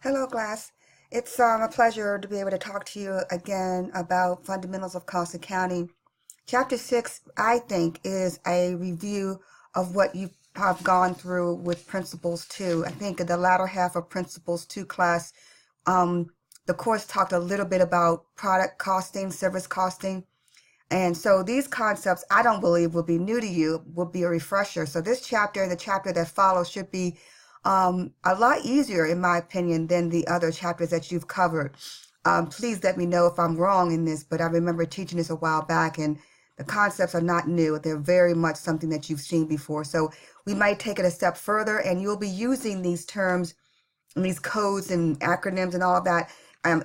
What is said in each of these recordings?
Hello, class. It's a pleasure to be able to talk to you again about fundamentals of cost accounting. Chapter 6, I think, is a review of what you have gone through with Principles 2. I think in the latter half of Principles 2 class, um, the course talked a little bit about product costing, service costing. And so these concepts, I don't believe will be new to you, will be a refresher. So this chapter and the chapter that follows should be a lot easier, in my opinion, than the other chapters that you've covered. Please let me know if I'm wrong in this, but I remember teaching this a while back, and the concepts are not new. They're very much something that you've seen before. So we might take it a step further, and you'll be using these terms and these codes and acronyms and all of that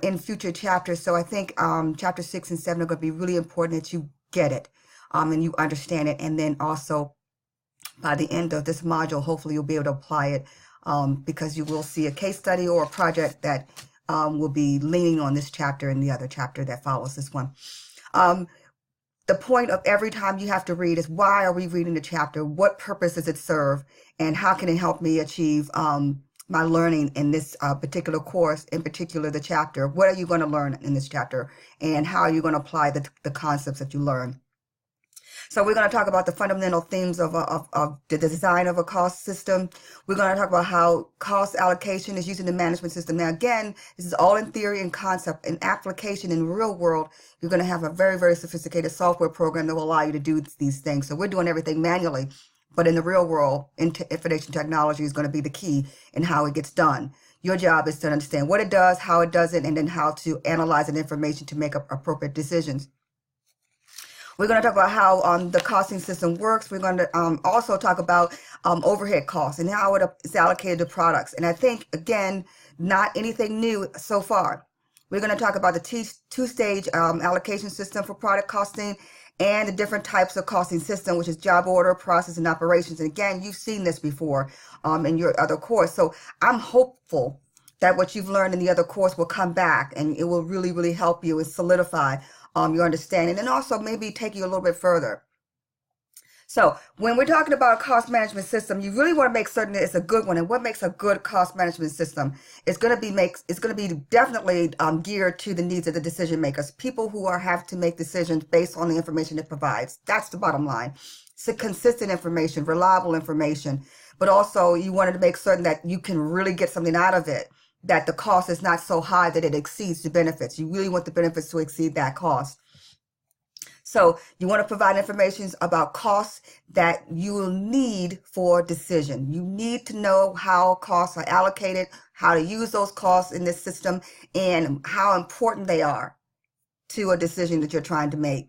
in future chapters. So I think chapter 6 and 7 are going to be really important that you get it and you understand it. And then also by the end of this module, hopefully you'll be able to apply it because you will see a case study or a project that will be leaning on this chapter and the other chapter that follows this one. The point of every time you have to read is, why are we reading the chapter? What purpose does it serve? And how can it help me achieve my learning in this particular course, in particular the chapter? What are you going to learn in this chapter? And how are you going to apply the concepts that you learn? So we're going to talk about the fundamental themes of the design of a cost system. We're going to talk about how cost allocation is used in the management system. Now, again, this is all in theory and concept. In application in the real world, you're going to have a very, very sophisticated software program that will allow you to do these things. So we're doing everything manually. But in the real world, information technology is going to be the key in how it gets done. Your job is to understand what it does, how it does it, and then how to analyze that information to make appropriate decisions. We're going to talk about how the costing system works. We're going to also talk about overhead costs and how it is allocated to products. And I think, again, not anything new so far. We're going to talk about the two-stage allocation system for product costing and the different types of costing system, which is job order, process, and operations. And again, you've seen this before in your other course. So I'm hopeful that what you've learned in the other course will come back and it will really, really help you and solidify your understanding, and also maybe take you a little bit further. So when we're talking about a cost management system, you really want to make certain that it's a good one. And what makes a good cost management system? It's going to be definitely geared to the needs of the decision makers, people who have to make decisions based on the information it provides. That's the bottom line. It's a consistent information, reliable information, but also you wanted to make certain that you can really get something out of it, that the cost is not so high that it exceeds the benefits. You really want the benefits to exceed that cost. So you want to provide information about costs that you will need for decision. You need to know how costs are allocated, how to use those costs in this system, and how important they are to a decision that you're trying to make.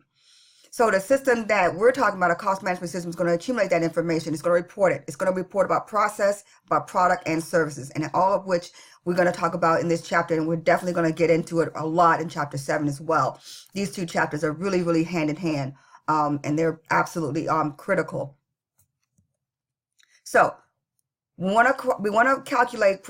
So the system that we're talking about, a cost management system, is going to accumulate that information. It's going to report it. It's going to report about process, about product, and services, and all of which we're going to talk about in this chapter, and we're definitely going to get into it a lot in chapter 7 as well. These two chapters are really, really hand in hand, and they're absolutely critical. So we want to calculate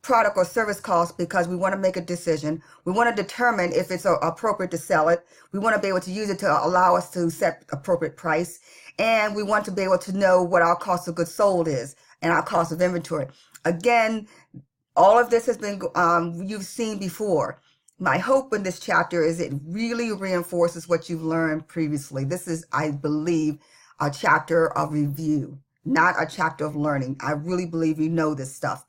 product or service costs because we want to make a decision. We want to determine if it's appropriate to sell it. We want to be able to use it to allow us to set appropriate price. And we want to be able to know what our cost of goods sold is and our cost of inventory. Again, all of this has been, you've seen before. My hope in this chapter is it really reinforces what you've learned previously. This is, I believe, a chapter of review, not a chapter of learning. I really believe you know this stuff.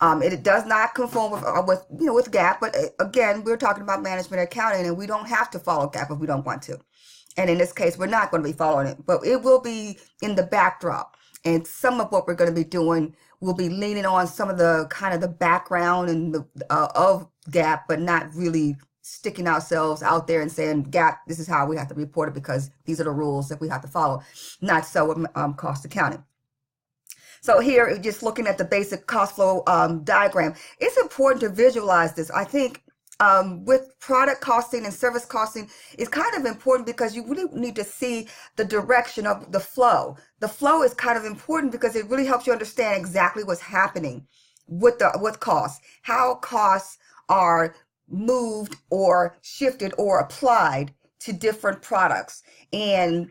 It does not conform with GAAP, but again, we're talking about management accounting, and we don't have to follow GAAP if we don't want to. And in this case, we're not going to be following it, but it will be in the backdrop. And some of what we're going to be doing will be leaning on some of the kind of the background and of GAAP, but not really sticking ourselves out there and saying, GAAP, this is how we have to report it because these are the rules that we have to follow. Not so with cost accounting. So here, just looking at the basic cost flow diagram, it's important to visualize this. I think with product costing and service costing, it's kind of important because you really need to see the direction of the flow. The flow is kind of important because it really helps you understand exactly what's happening with costs, how costs are moved or shifted or applied to different products. And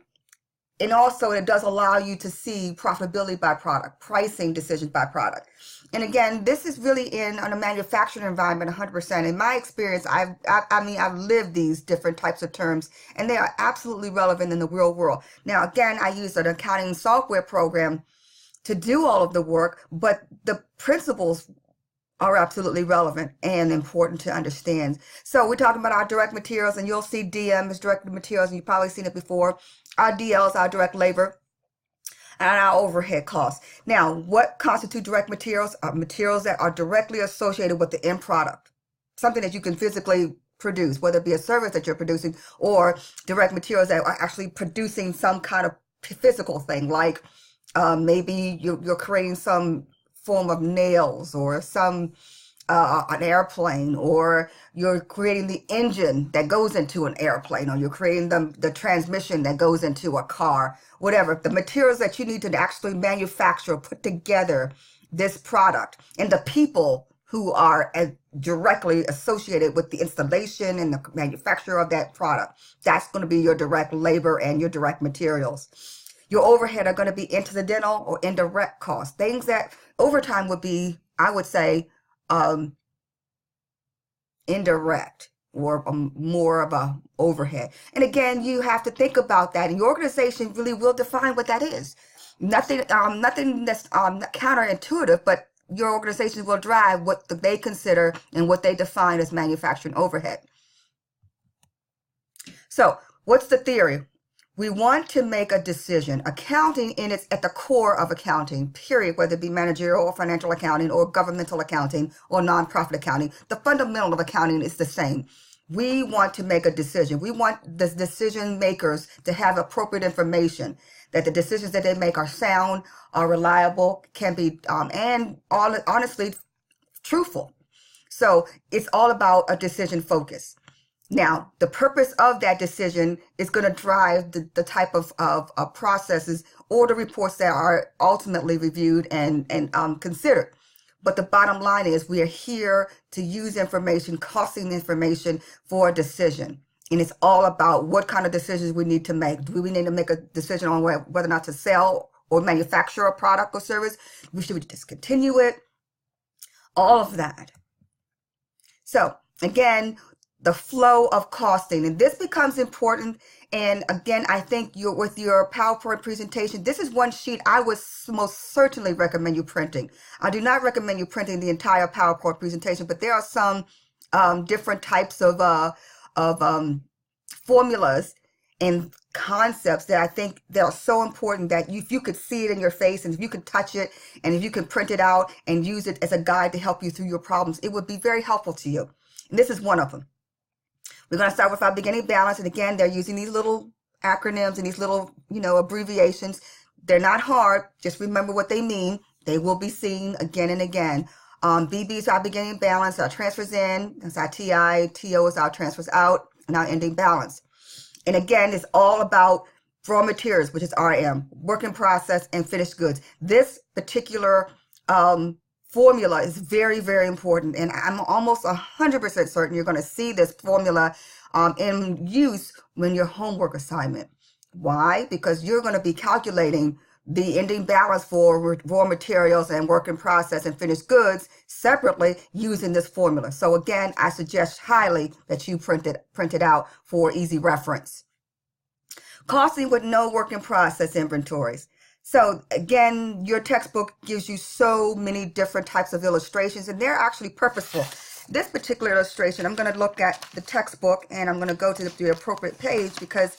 And also it does allow you to see profitability by product, pricing decisions by product. And again, this is really in on a manufacturing environment 100%. In my experience, I've lived these different types of terms, and they are absolutely relevant in the real world. Now, again, I use an accounting software program to do all of the work, but the principles are absolutely relevant and important to understand. So we're talking about our direct materials, and you'll see DM as direct materials, and you've probably seen it before. Our DLs, our direct labor, and our overhead costs. Now, what constitute direct materials? Are materials that are directly associated with the end product, something that you can physically produce, whether it be a service that you're producing, or direct materials that are actually producing some kind of physical thing, like maybe you're creating some form of nails, or some an airplane, or you're creating the engine that goes into an airplane, or you're creating the transmission that goes into a car, whatever. The materials that you need to actually manufacture, put together this product, and the people who are directly associated with the installation and the manufacture of that product, that's going to be your direct labor and your direct materials. Your overhead are going to be incidental or indirect costs, things that over time would be, I would say, indirect, or more of a overhead. And again, you have to think about that, and your organization really will define what that is. Nothing that's counterintuitive, but your organization will drive what they consider and what they define as manufacturing overhead. So, what's the theory? We want to make a decision. Accounting at the core of accounting, period, whether it be managerial or financial accounting or governmental accounting or nonprofit accounting. The fundamental of accounting is the same. We want to make a decision. We want the decision makers to have appropriate information, that the decisions that they make are sound, are reliable, can be, and honestly, truthful. So it's all about a decision focus. Now, the purpose of that decision is going to drive the type of processes or the reports that are ultimately reviewed and considered. But the bottom line is we are here to use information, costing information for a decision. And it's all about what kind of decisions we need to make. Do we need to make a decision on whether or not to sell or manufacture a product or service? Should we discontinue it? All of that. So, again, the flow of costing, and this becomes important. And again, I think with your PowerPoint presentation, this is one sheet I would most certainly recommend you printing. I do not recommend you printing the entire PowerPoint presentation, but there are some different types of formulas and concepts that I think that are so important that if you could see it in your face, and if you could touch it, and if you can print it out and use it as a guide to help you through your problems, it would be very helpful to you. And this is one of them. We're going to start with our beginning balance. And again, they're using these little acronyms and these little, abbreviations. They're not hard. Just remember what they mean. They will be seen again and again. BB is our beginning balance. Our transfers in, that's our TI. TO is our transfers out, and our ending balance. And again, it's all about raw materials, which is RM, work in process, and finished goods. This particular formula is very, very important, and I'm almost 100% certain you're going to see this formula in use when your homework assignment. Why? Because you're going to be calculating the ending balance for raw materials and work in process and finished goods separately using this formula. So again, I suggest highly that you print it out for easy reference. Costing with no work in process inventories. So again, your textbook gives you so many different types of illustrations, and they're actually purposeful. This particular illustration, I'm going to look at the textbook, and I'm going to go to the appropriate page because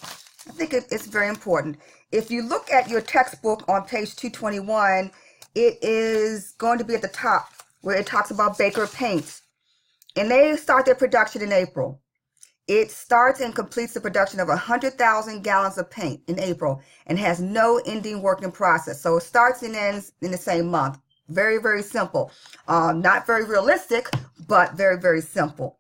I think it's very important. If you look at your textbook on page 221, it is going to be at the top where it talks about Baker Paints. And they start their production in April. It starts and completes the production of 100,000 gallons of paint in April and has no ending work in process. So it starts and ends in the same month. Very, very simple. Not very realistic, but very, very simple.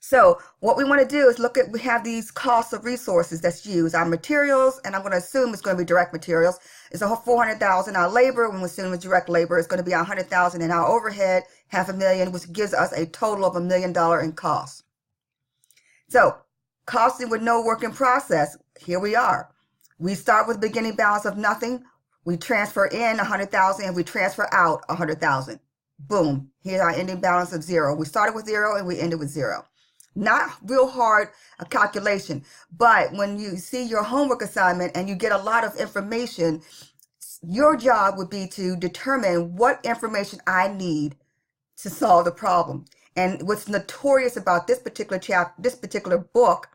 So what we want to do is we have these costs of resources that's used. Our materials, and I'm going to assume it's going to be direct materials, is a 400,000. Our labor, when we assume it's direct labor, is going to be 100,000, and our overhead, $500,000, which gives us a total of $1 million in costs. So, costing with no work in process, here we are. We start with beginning balance of nothing. We transfer in 100,000 and we transfer out 100,000. Boom. Here's our ending balance of 0. We started with 0 and we ended with 0. Not real hard a calculation, but when you see your homework assignment and you get a lot of information, your job would be to determine what information I need to solve the problem. And what's notorious about this particular book,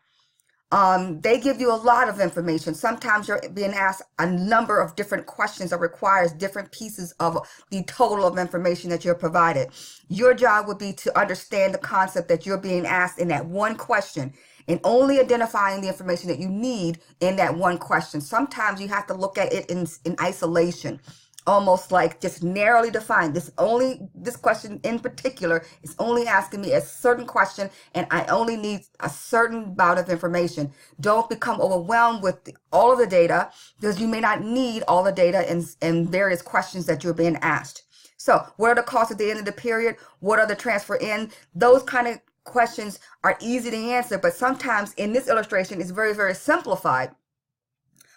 they give you a lot of information. Sometimes you're being asked a number of different questions that requires different pieces of the total of information that you're provided. Your job would be to understand the concept that you're being asked in that one question and only identifying the information that you need in that one question. Sometimes you have to look at it in isolation, almost like just narrowly defined. This question in particular is only asking me a certain question, and I only need a certain amount of information. Don't become overwhelmed with all of the data, because you may not need all the data in various questions that you're being asked. So what are the costs at the end of the period? What are the transfer in? Those kind of questions are easy to answer, but sometimes in this illustration it's very, very simplified.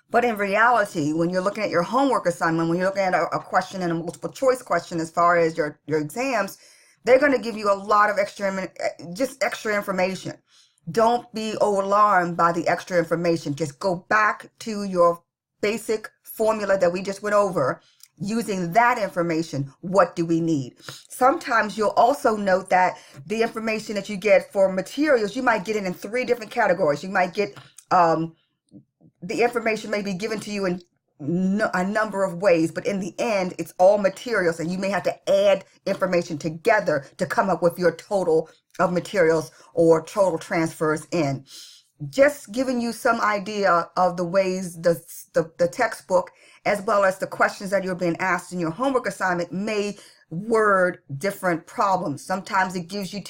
But in reality, when you're looking at your homework assignment, when you're looking at a question and a multiple choice question as far as your exams, they're going to give you a lot of extra information. Don't be alarmed by the extra information. Just go back to your basic formula that we just went over. Using that information, what do we need? Sometimes you'll also note that the information that you get for materials, you might get it in 3 different categories. You might get the information may be given to you in a number of ways, but in the end, it's all materials, and you may have to add information together to come up with your total of materials or total transfers in. Just giving you some idea of the ways the textbook, as well as the questions that you're being asked in your homework assignment, may word different problems. Sometimes it gives you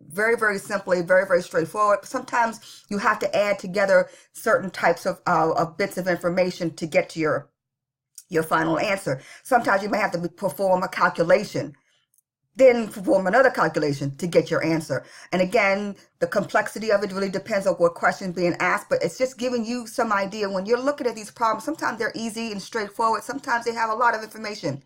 very, very simply, very, very straightforward. Sometimes you have to add together certain types of bits of information to get to your final answer. Sometimes you may have to perform a calculation, then perform another calculation to get your answer. And again, the complexity of it really depends on what question is being asked, but it's just giving you some idea. When you're looking at these problems, sometimes they're easy and straightforward. Sometimes they have a lot of information.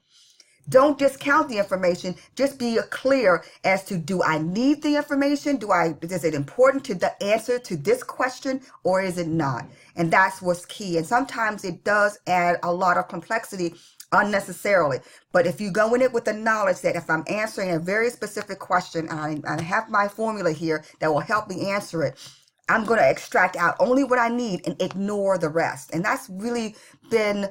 Don't discount the information. Just be clear as to, do I need the information? Is it important to the answer to this question, or is it not? And that's what's key. And sometimes it does add a lot of complexity unnecessarily. But if you go in it with the knowledge that if I'm answering a very specific question, and I have my formula here that will help me answer it, I'm going to extract out only what I need and ignore the rest. And that's really been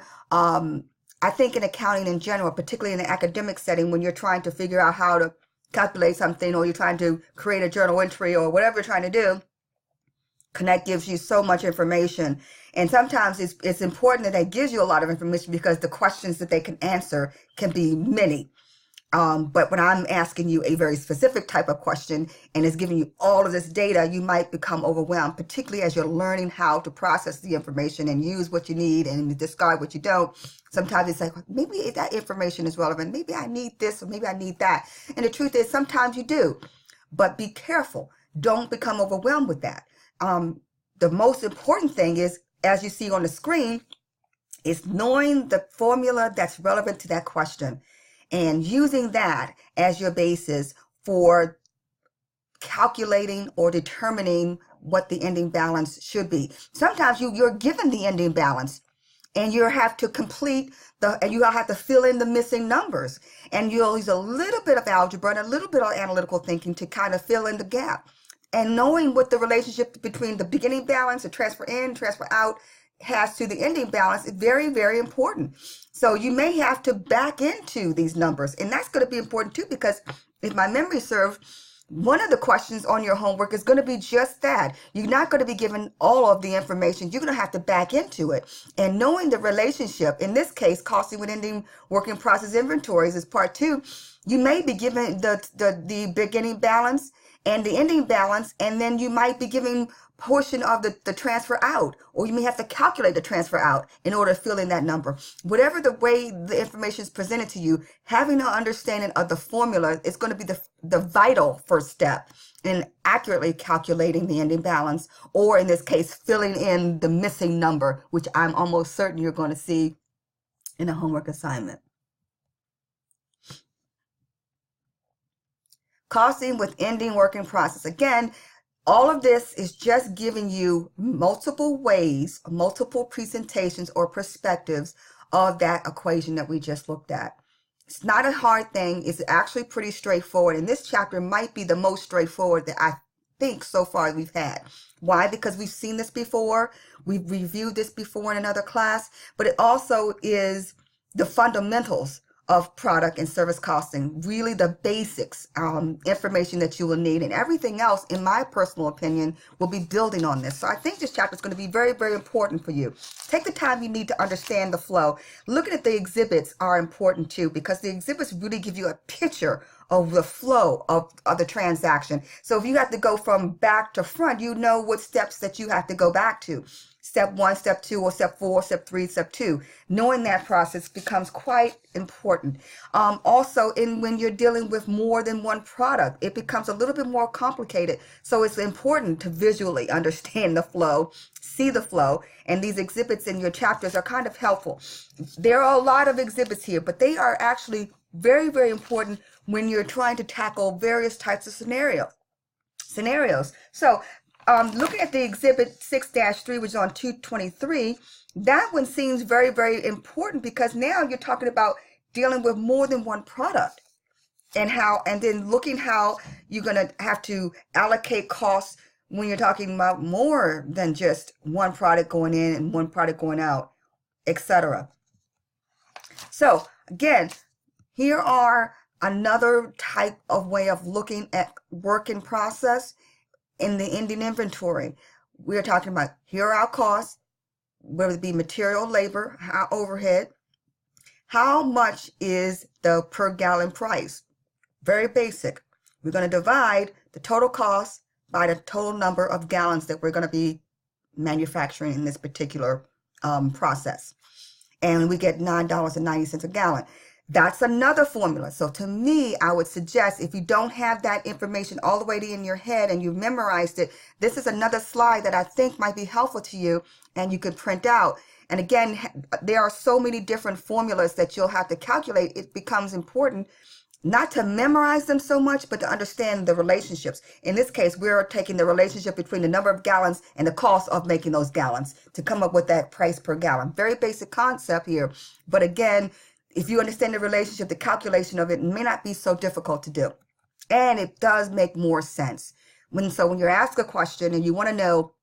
I think in accounting in general, particularly in the academic setting, when you're trying to figure out how to calculate something, or you're trying to create a journal entry, or whatever you're trying to do, Connect gives you so much information. And sometimes it's important that they gives you a lot of information, because the questions that they can answer can be many. But when I'm asking you a very specific type of question and it's giving you all of this data, you might become overwhelmed, particularly as you're learning how to process the information and use what you need and discard what you don't. Sometimes it's like, maybe that information is relevant. Maybe I need this, or maybe I need that. And the truth is, sometimes you do. But be careful. Don't become overwhelmed with that. The most important thing is, as you see on the screen, is knowing the formula that's relevant to that question, and using that as your basis for calculating or determining what the ending balance should be. Sometimes you're given the ending balance, and you have to you have to fill in the missing numbers, and you'll use a little bit of algebra and a little bit of analytical thinking to kind of fill in the gap. And knowing what the relationship between the beginning balance, the transfer in, transfer out, has to the ending balance is very, very important. So you may have to back into these numbers, and that's going to be important too, because if my memory serves, one of the questions on your homework is going to be just that. You're not going to be given all of the information. You're going to have to back into it. And knowing the relationship, in this case, costing with ending work in process inventories is part 2. You may be given the beginning balance, and the ending balance, and then you might be giving portion of the transfer out, or you may have to calculate the transfer out in order to fill in that number. Whatever the way the information is presented to you, having an understanding of the formula is going to be the vital first step in accurately calculating the ending balance, or in this case, filling in the missing number, which I'm almost certain you're going to see in a homework assignment. Costing with ending working process. Again, all of this is just giving you multiple ways, multiple presentations or perspectives of that equation that we just looked at. It's not a hard thing. It's actually pretty straightforward. And this chapter might be the most straightforward that I think so far we've had. Why? Because we've seen this before. We've reviewed this before in another class, but it also is the fundamentals of product and service costing, really the basics, information that you will need, and everything else, in my personal opinion, will be building on this. So I think this chapter is going to be very, very important for you. Take the time you need to understand the flow. Looking at the exhibits are important too, because the exhibits really give you a picture of the flow of the transaction. So if you have to go from back to front, you know what steps that you have to go back to. Step 1, step 2, or step 4, step 3, step 2. Knowing that process becomes quite important. Also, when you're dealing with more than one product, it becomes a little bit more complicated. So it's important to visually understand the flow, see the flow, and these exhibits in your chapters are kind of helpful. There are a lot of exhibits here, but they are actually very, very important when you're trying to tackle various types of scenarios. So looking at the exhibit 6-3, which is on 223, that one seems very, very important, because now you're talking about dealing with more than one product, and then looking how you're going to have to allocate costs when you're talking about more than just one product going in and one product going out, etc. So again, here are another type of way of looking at work in process. In the ending inventory, we're talking about here are our costs, whether it be material, labor, overhead. How much is the per gallon price? Very basic. We're going to divide the total cost by the total number of gallons that we're going to be manufacturing in this particular process. And we get $9.90 a gallon. That's another formula. So to me, I would suggest, if you don't have that information all the way in your head and you've memorized it, this is another slide that I think might be helpful to you, and you could print out. And again, there are so many different formulas that you'll have to calculate. It becomes important not to memorize them so much, but to understand the relationships. In this case, we're taking the relationship between the number of gallons and the cost of making those gallons to come up with that price per gallon. Very basic concept here. But again, if you understand the relationship, the calculation of it may not be so difficult to do. And it does make more sense. When you're asked a question and you want to know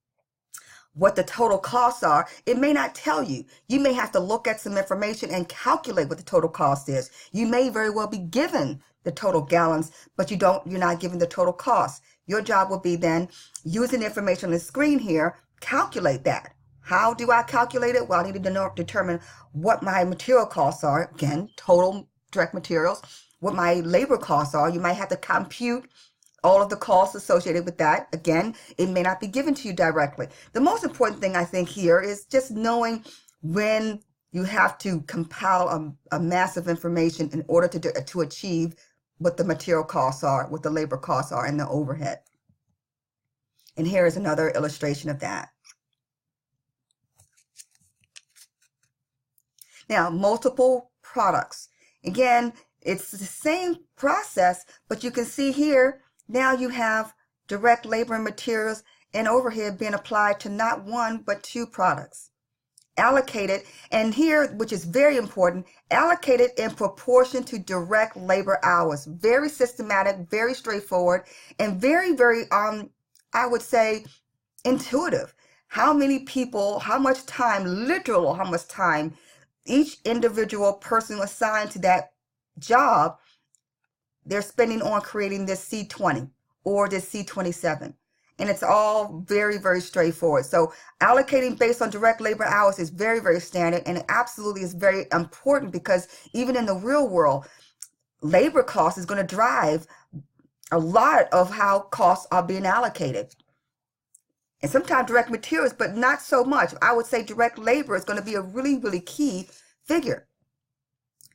what the total costs are, it may not tell you. You may have to look at some information and calculate what the total cost is. You may very well be given the total gallons, but you're not given the total cost. Your job will be then, using the information on the screen here, calculate that. How do I calculate it? Well, I need to determine what my material costs are. Again, total direct materials. What my labor costs are. You might have to compute all of the costs associated with that. Again, it may not be given to you directly. The most important thing I think here is just knowing when you have to compile a mass of information in order to achieve what the material costs are, what the labor costs are, and the overhead. And here is another illustration of that. Now, multiple products. Again, it's the same process, but you can see here, now you have direct labor and materials and overhead being applied to not one, but two products. Allocated, and here, which is very important, allocated in proportion to direct labor hours. Very systematic, very straightforward, and very, very, I would say, intuitive. How many people, how much time, literal, how much time each individual person assigned to that job they're spending on creating this C20 or this C27. And it's all very, very straightforward. So allocating based on direct labor hours is very, very standard, and it absolutely is very important, because even in the real world, labor cost is going to drive a lot of how costs are being allocated. And sometimes direct materials, but not so much. I would say direct labor is going to be a really, really key figure.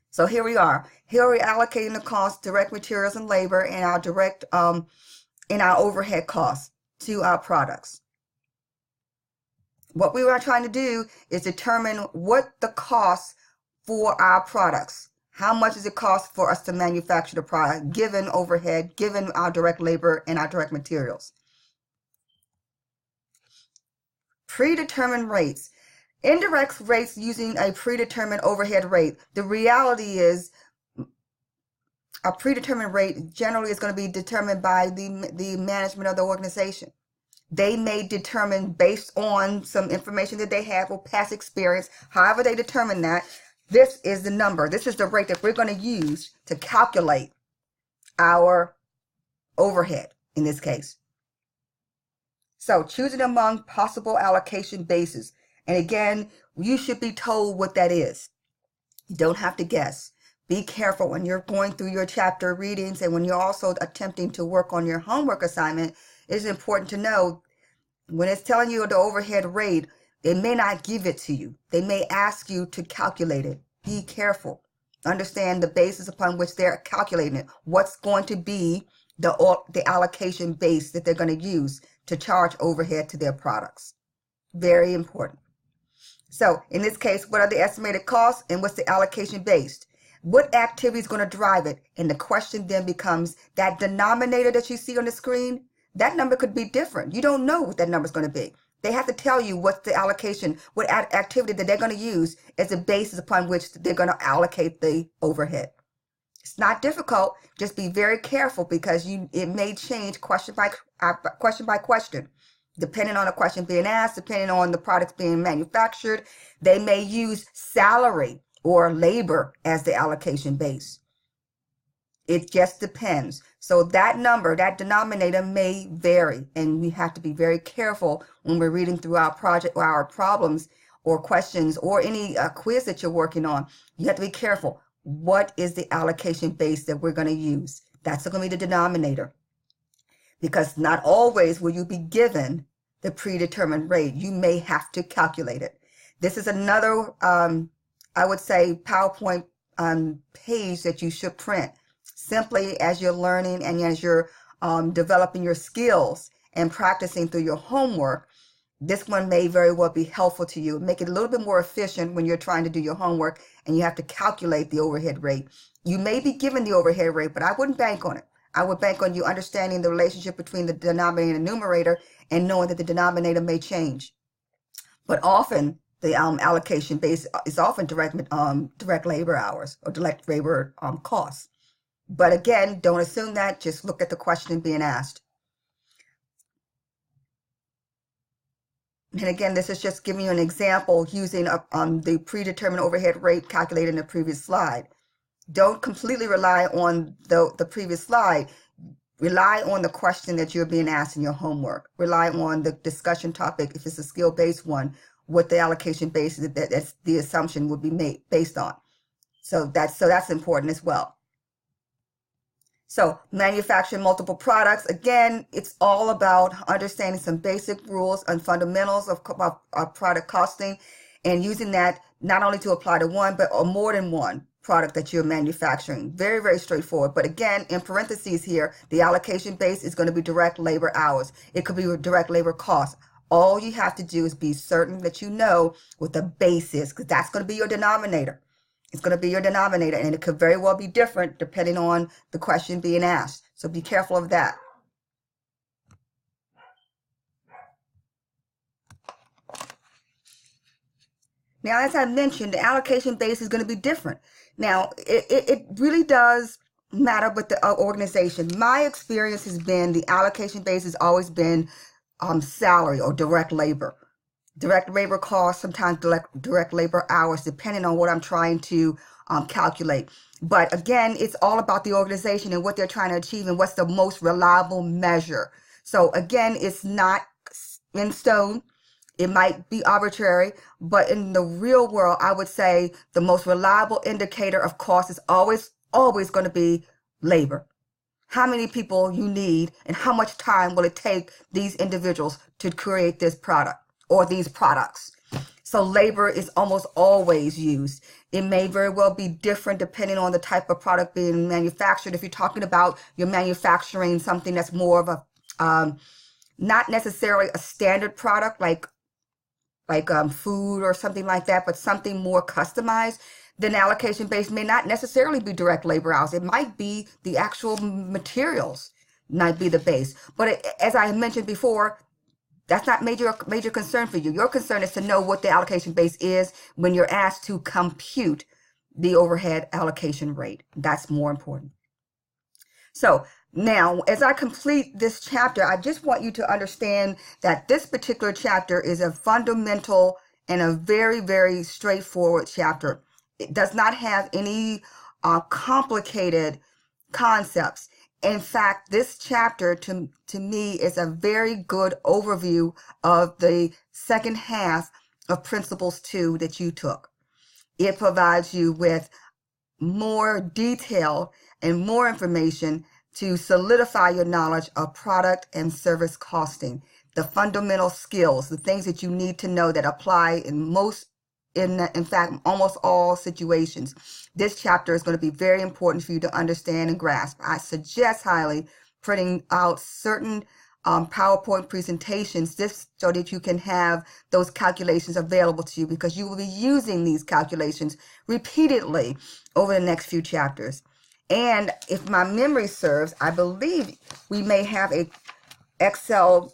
So here we are. Here we're allocating the cost, direct materials and labor, and our direct in our overhead costs to our products. What we are trying to do is determine what the cost for our products. How much does it cost for us to manufacture the product, given overhead, given our direct labor and our direct materials? Predetermined rates. Indirect rates using a predetermined overhead rate. The reality is a predetermined rate generally is going to be determined by the management of the organization. They may determine based on some information that they have or past experience, however they determine that, this is the number. This is the rate that we're going to use to calculate our overhead in this case. So choosing among possible allocation bases. And again, you should be told what that is. You don't have to guess. Be careful when you're going through your chapter readings and when you're also attempting to work on your homework assignment. It's important to know when it's telling you the overhead rate, they may not give it to you. They may ask you to calculate it. Be careful. Understand the basis upon which they're calculating it. What's going to be the allocation base that they're going to use to charge overhead to their products. Very important. So in this case, what are the estimated costs and what's the allocation based? What activity is going to drive it? And the question then becomes that denominator that you see on the screen, that number could be different. You don't know what that number is going to be. They have to tell you what's the allocation, what activity that they're going to use as a basis upon which they're going to allocate the overhead. It's not difficult. Just be very careful because it may change question by question. Depending on the question being asked, depending on the products being manufactured, they may use salary or labor as the allocation base. It just depends. So that number, that denominator may vary, and we have to be very careful when we're reading through our project or our problems or questions or any quiz that you're working on. You have to be careful. What is the allocation base that we're going to use? That's going to be the denominator. Because not always will you be given the predetermined rate. You may have to calculate it. This is another, I would say, PowerPoint page that you should print. Simply as you're learning and as you're developing your skills and practicing through your homework, this one may very well be helpful to you. Make it a little bit more efficient when you're trying to do your homework and you have to calculate the overhead rate. You may be given the overhead rate, but I wouldn't bank on it. I would bank on you understanding the relationship between the denominator and numerator and knowing that the denominator may change. But often the allocation base is often direct labor hours or direct labor costs. But again, don't assume that. Just look at the question being asked. And again, this is just giving you an example using the predetermined overhead rate calculated in the previous slide. Don't completely rely on the previous slide. Rely on the question that you're being asked in your homework. Rely on the discussion topic, if it's a skill-based one, what the allocation base is, that's the assumption would be made based on. So that's important as well. So manufacturing multiple products, again, it's all about understanding some basic rules and fundamentals of product costing and using that not only to apply to one, but more than one product that you're manufacturing. Very, very straightforward. But again, in parentheses here, the allocation base is going to be direct labor hours. It could be direct labor costs. All you have to do is be certain that you know what the base is, because that's going to be your denominator. It's going to be your denominator, and it could very well be different depending on the question being asked. So be careful of that. Now, as I mentioned, the allocation base is going to be different. Now, it really does matter with the organization. My experience has been the allocation base has always been salary or direct labor. Direct labor costs, sometimes direct labor hours, depending on what I'm trying to calculate. But again, it's all about the organization and what they're trying to achieve and what's the most reliable measure. So again, it's not in stone. It might be arbitrary, but in the real world, I would say the most reliable indicator of cost is always going to be labor. how many people you need, and how much time will it take these individuals to create this product or these products. So labor is almost always used. It may very well be different depending on the type of product being manufactured. If you're talking about you're manufacturing something that's more of a not necessarily a standard product like food or something like that, but something more customized, then allocation based may not necessarily be direct labor hours. It might be the actual materials might be the base. But as I mentioned before, that's not major concern for you. Your concern is to know what the allocation base is when you're asked to compute the overhead allocation rate. That's more important. So now, as I complete this chapter, I just want you to understand that this particular chapter is a fundamental and a very, very straightforward chapter. It does not have any complicated concepts. In fact, this chapter to me is a very good overview of the second half of Principles 2 that you took. It provides you with more detail and more information to solidify your knowledge of product and service costing, the fundamental skills, the things that you need to know that apply in fact, almost all situations. This chapter is going to be very important for you to understand and grasp. I suggest highly printing out certain PowerPoint presentations just so that you can have those calculations available to you, because you will be using these calculations repeatedly over the next few chapters. And if my memory serves, I believe we may have a Excel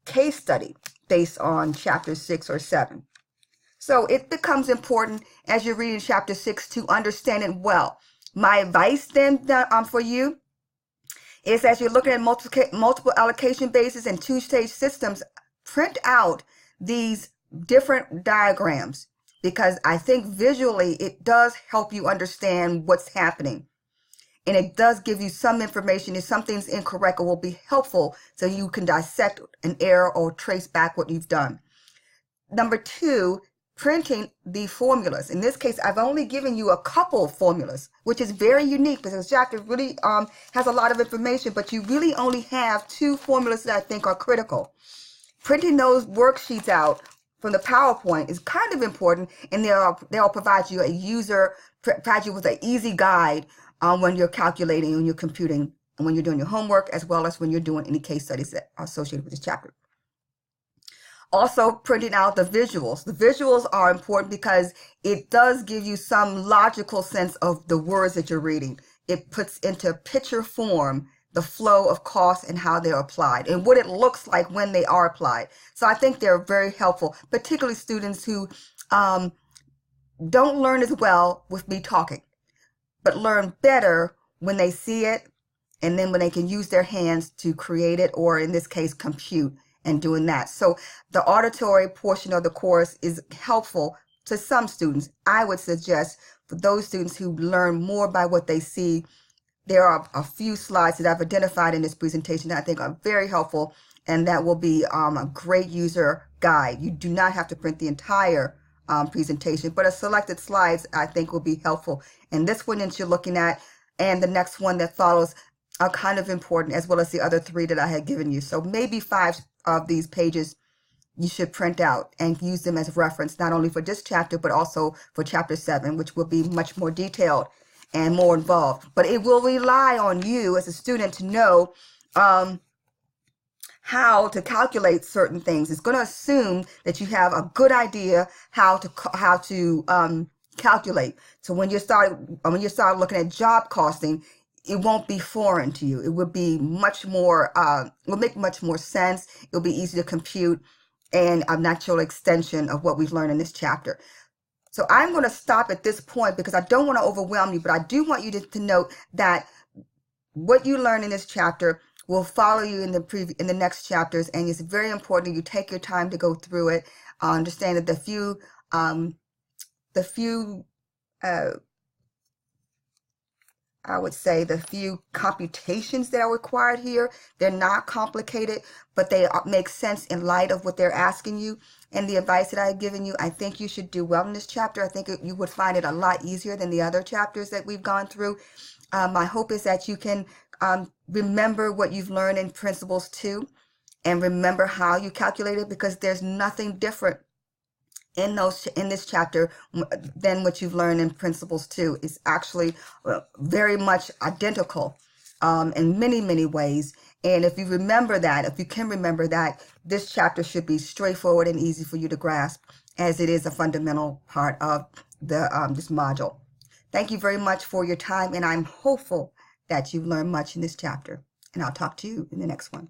case study based on chapter 6 or 7. So it becomes important as you're reading chapter 6 to understand it well. My advice then for you is, as you're looking at multiple allocation bases and two-stage systems, print out these different diagrams, because I think visually it does help you understand what's happening. And it does give you some information. If something's incorrect, it will be helpful so you can dissect an error or trace back what you've done. Number 2, printing the formulas. In this case, I've only given you a couple formulas, which is very unique because the chapter really has a lot of information, but you really only have 2 formulas that I think are critical. Printing those worksheets out from the PowerPoint is kind of important, and they'll provide you with an easy guide when you're calculating, when you're computing, and when you're doing your homework, as well as when you're doing any case studies that are associated with this chapter. Also, printing out the visuals. The visuals are important because it does give you some logical sense of the words that you're reading. It puts into picture form the flow of costs and how they're applied and what it looks like when they are applied. So I think they're very helpful, particularly students who don't learn as well with me talking, but learn better when they see it and then when they can use their hands to create it, or in this case, compute and doing that. So the auditory portion of the course is helpful to some students. I would suggest for those students who learn more by what they see, there are a few slides that I've identified in this presentation that I think are very helpful, and that will be a great user guide. You do not have to print the entire presentation, but a selected slides I think will be helpful. And this one that you're looking at and the next one that follows are kind of important, as well as the other 3 that I had given you. So maybe 5 of these pages you should print out and use them as reference, not only for this chapter, but also for chapter 7, which will be much more detailed and more involved. But it will rely on you as a student to know how to calculate certain things. It's going to assume that you have a good idea how to calculate. So when you start looking at job costing, it won't be foreign to you. It will be much more, will make much more sense. It'll be easy to compute and a natural extension of what we've learned in this chapter. So I'm going to stop at this point because I don't want to overwhelm you, but I do want you to note that what you learn in this chapter will follow you in the next chapters, and it's very important that you take your time to go through it. Understand that the few I would say the few computations that are required here. They're not complicated, but they make sense in light of what they're asking you. And the advice that I've given you, I think you should do well in this chapter. I think you would find it a lot easier than the other chapters that we've gone through. My hope is that you can remember what you've learned in Principles 2 and remember how you calculate it, because there's nothing different in this chapter than what you've learned in Principles 2. It's actually very much identical in many ways. And if you remember that, if you can remember that, this chapter should be straightforward and easy for you to grasp, as it is a fundamental part of the this module. Thank you very much for your time, and I'm hopeful that you've learned much in this chapter. And I'll talk to you in the next one.